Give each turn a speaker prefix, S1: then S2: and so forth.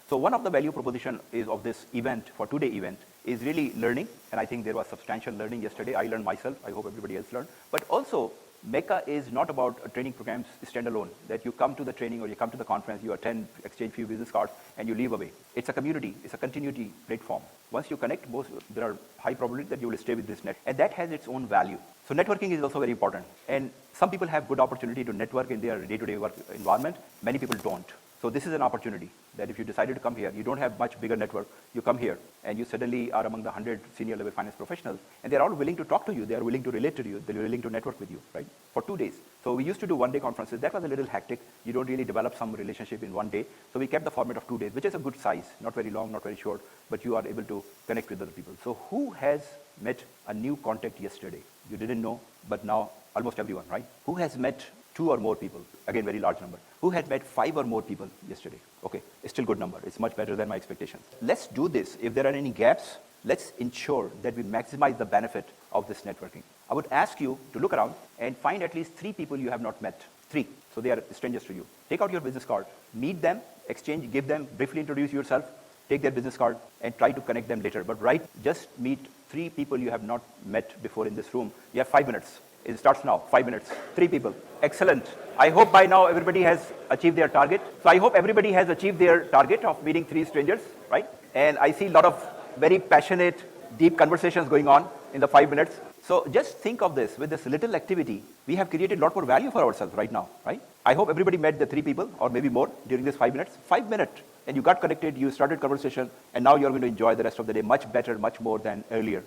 S1: So one of the value proposition is of this event, for two-day event, is really learning. And I think there was substantial learning yesterday. I learned myself. I hope everybody else learned. But also, MECA is not about training programs standalone, that you come to the training or you come to the conference, you attend, exchange few business cards, and you leave away. It's a community. It's a continuity platform. Once you connect, there are high probability that you will stay with this net. And that has its own value. So networking is also very important. And some people have good opportunity to network in their day-to-day work environment. Many people don't. So this is an opportunity that if you decided to come here, you don't have much bigger network, you come here and you suddenly are among the 100 senior level finance professionals, and they're all willing to talk to you, they're willing to relate to you, they're willing to network with you, right? For 2 days. So we used to do one-day conferences. That was a little hectic. You don't really develop some relationship in one day. So we kept the format of 2 days, which is a good size, not very long, not very short, but you are able to connect with other people. So who has met a new contact yesterday? You didn't know, but now almost everyone, right? Who has met 2 or more people? Again, very large number. Who had met 5 or more people yesterday? Okay, it's still good number. It's much better than my expectations. Let's do this. If there are any gaps, let's ensure that we maximize the benefit of this networking. I would ask you to look around and find at least 3 people you have not met. 3. So they are strangers to you. Take out your business card, meet them, exchange, give them, briefly introduce yourself, take their business card and try to connect them later. But just meet 3 people you have not met before in this room. You have 5 minutes. It starts now, 5 minutes, 3 people. Excellent. I hope by now everybody has achieved their target. So I hope everybody has achieved their target of meeting 3 strangers, right? And I see a lot of very passionate, deep conversations going on in the 5 minutes. So just think of this, with this little activity, we have created a lot more value for ourselves right now, right? I hope everybody met the 3 people or maybe more during this 5 minutes. 5 minutes. And you got connected, you started conversation, and now you're going to enjoy the rest of the day much better, much more than earlier.